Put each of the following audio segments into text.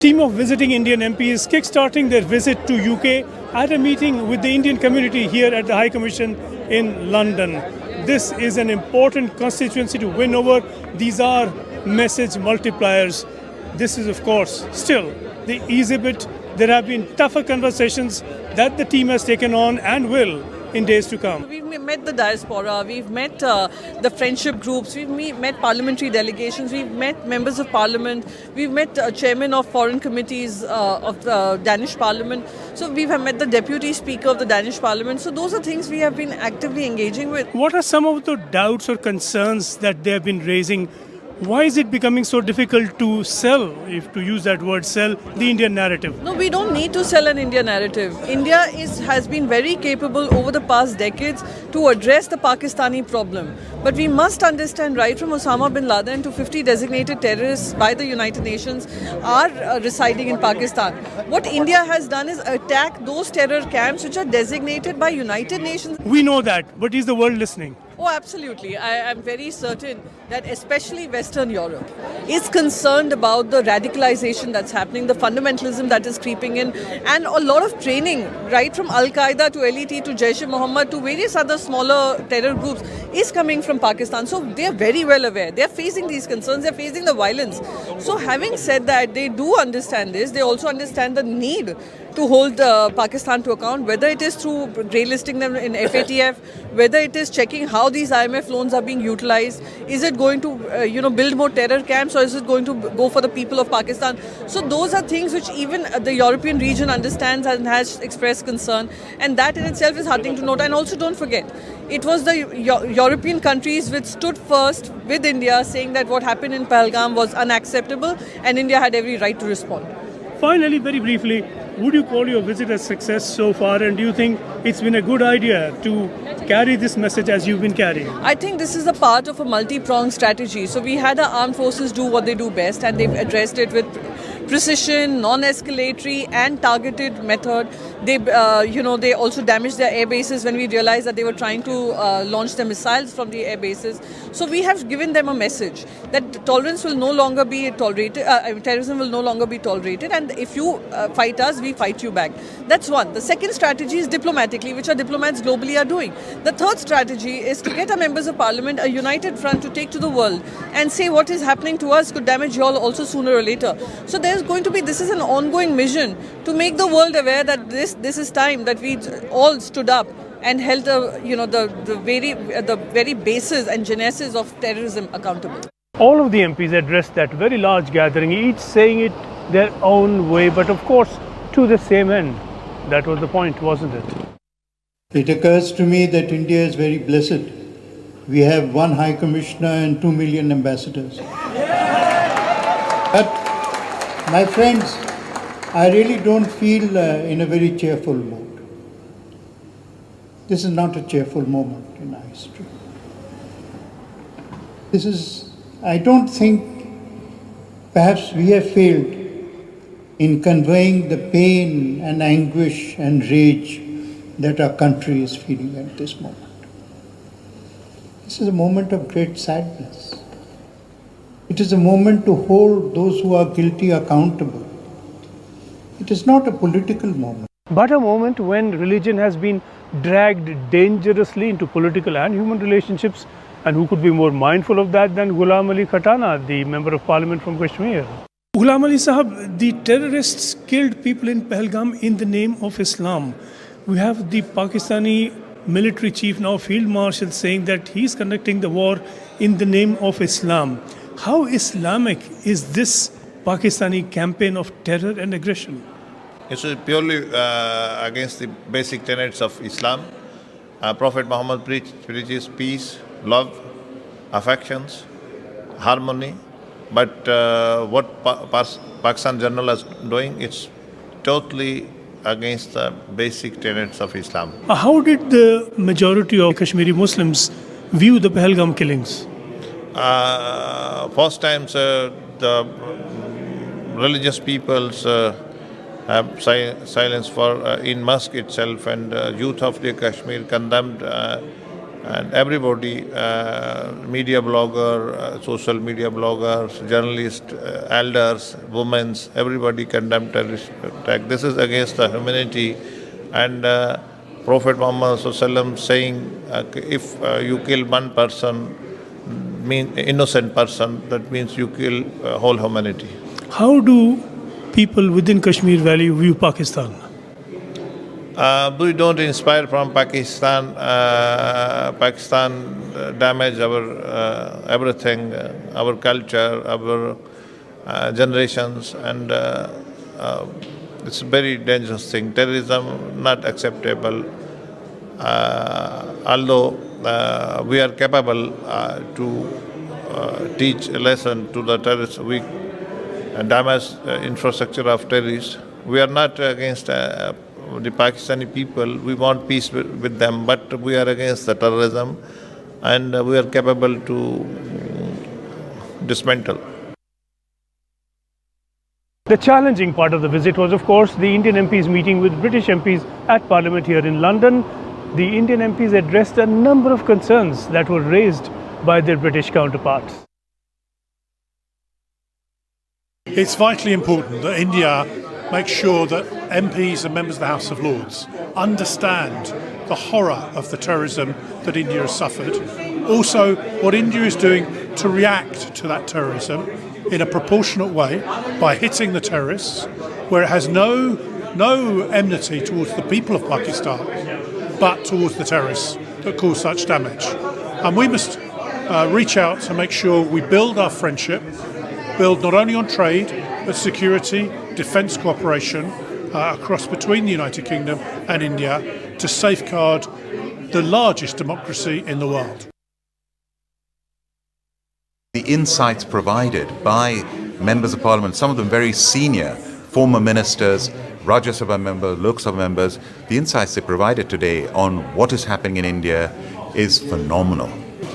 Team of visiting Indian MPs kickstarting their visit to UK at a meeting with the Indian community here at the High Commission in London. This is an important constituency to win over. These are message multipliers. This is, of course, still the easy bit. There have been tougher conversations that the team has taken on and will in days to come. We've met the Diaspora, we've met the friendship groups, we've met parliamentary delegations, we've met members of parliament, we've met chairman of foreign committees of the Danish parliament. So we have met the deputy speaker of the Danish parliament. So those are things we have been actively engaging with. What are some of the doubts or concerns that they have been raising? Why is it becoming so difficult to sell, if to use that word, sell the Indian narrative? No, we don't need to sell an India narrative. India has been very capable over the past decades to address the Pakistani problem. But we must understand, right from Osama bin Laden to 50 designated terrorists by the United Nations are residing in Pakistan. What India has done is attack those terror camps which are designated by United Nations. We know that, but is the world listening? Oh, absolutely. I am very certain that especially Western Europe is concerned about the radicalization that's happening, the fundamentalism that is creeping in, and a lot of training, right from Al-Qaeda to LET to Jaish-e-Mohammed to various other smaller terror groups is coming from Pakistan. So they are very well aware. They are facing these concerns. They are facing the violence. So having said that, they do understand this. They also understand the need to hold Pakistan to account, whether it is through grey-listing them in FATF, whether it is checking how these IMF loans are being utilized. Is it going to build more terror camps, or is it going to go for the people of Pakistan? So those are things which even the European region understands and has expressed concern, and that in itself is heartening to note. And also don't forget, it was the European countries which stood first with India, saying that what happened in Pahalgam was unacceptable and India had every right to respond. Finally, very briefly, would you call your visit a success so far, and do you think it's been a good idea to carry this message as you've been carrying? I think this is a part of a multi-pronged strategy. So we had our armed forces do what they do best, and they've addressed it with precision, non-escalatory and targeted method. They also damaged their air bases when we realized that they were trying to launch their missiles from the air bases. So we have given them a message that tolerance will no longer be tolerated, terrorism will no longer be tolerated, and if you fight us, we fight you back. That's one. The second strategy is diplomatically, which our diplomats globally are doing. The third strategy is to get our members of parliament a united front to take to the world and say what is happening to us could damage you all also sooner or later. So there's going to be, this is an ongoing mission to make the world aware that this is time that we all stood up and held the very basis and genesis of terrorism accountable. All of the MPs addressed that very large gathering, each saying it their own way, but of course to the same end. That was the point, wasn't it? It occurs to me that India is very blessed. We have one High Commissioner and 2 million ambassadors. But, my friends, I really don't feel in a very cheerful mood. This is not a cheerful moment in our history. I don't think perhaps we have failed in conveying the pain and anguish and rage that our country is feeling at this moment. This is a moment of great sadness. It is a moment to hold those who are guilty accountable. It is not a political moment, But a moment when religion has been dragged dangerously into political and human relationships, and who could be more mindful of that than Ghulam Ali Khatana, the member of parliament from Kashmir. Ghulam Ali Sahab, the terrorists killed people in Pahalgam in the name of Islam. We have the Pakistani military chief, now Field Marshal, saying that he's conducting the war in the name of Islam. How Islamic is this Pakistani campaign of terror and aggression? It's purely against the basic tenets of Islam. Prophet Muhammad preaches peace, love, affections, harmony. But what Pakistan General is doing, it's totally against the basic tenets of Islam. How did the majority of Kashmiri Muslims view the Pahalgam killings? First times the religious peoples have silence for in mosque itself, and youth of the Kashmir condemned And everybody, media blogger, social media bloggers, journalists, elders, women, everybody condemned terrorist attack. This is against the humanity. And Prophet Muhammad SAW saying, if you kill one person, innocent person, that means you kill whole humanity. How do people within Kashmir Valley view Pakistan? We don't inspire from Pakistan. Pakistan damage our everything, our culture, our generations, and it's a very dangerous thing. Terrorism not acceptable. Although we are capable to teach a lesson to the terrorists, we damage infrastructure of terrorists. We are not against the Pakistani people. We want peace with them, but we are against the terrorism, and we are capable to dismantle. The challenging part of the visit was, of course, the Indian MPs meeting with British MPs at Parliament here in London. The Indian MPs addressed a number of concerns that were raised by their British counterparts. It's vitally important that India makes sure that MPs and members of the House of Lords understand the horror of the terrorism that India has suffered. Also, what India is doing to react to that terrorism in a proportionate way by hitting the terrorists, where it has no enmity towards the people of Pakistan, but towards the terrorists that cause such damage. And we must reach out to make sure we build our friendship, build not only on trade, but security, defence cooperation across between the United Kingdom and India to safeguard the largest democracy in the world. The insights provided by members of parliament, some of them very senior, former ministers, Rajya Sabha members, Lok Sabha members, the insights they provided today on what is happening in India is phenomenal.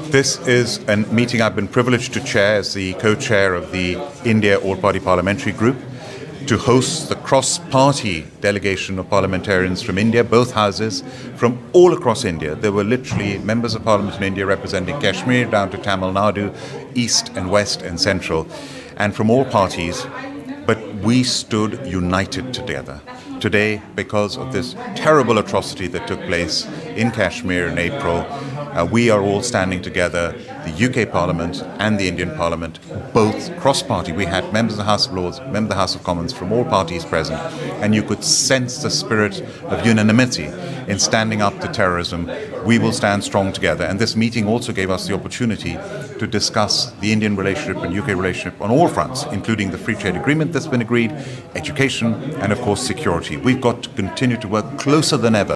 This is a meeting I've been privileged to chair as the co-chair of the India All-Party Parliamentary Group, to host the cross-party delegation of parliamentarians from India, both houses, from all across India. There were literally members of parliament in India representing Kashmir down to Tamil Nadu, East and West and Central, and from all parties. But we stood united together today because of this terrible atrocity that took place in Kashmir in April. We are all standing together, the UK Parliament and the Indian Parliament, both cross-party. We had members of the House of Lords, members of the House of Commons from all parties present, and you could sense the spirit of unanimity in standing up to terrorism. We will stand strong together. And this meeting also gave us the opportunity to discuss the Indian relationship and UK relationship on all fronts, including the free trade agreement that's been agreed, education, and of course security. We've got to continue to work closer than ever.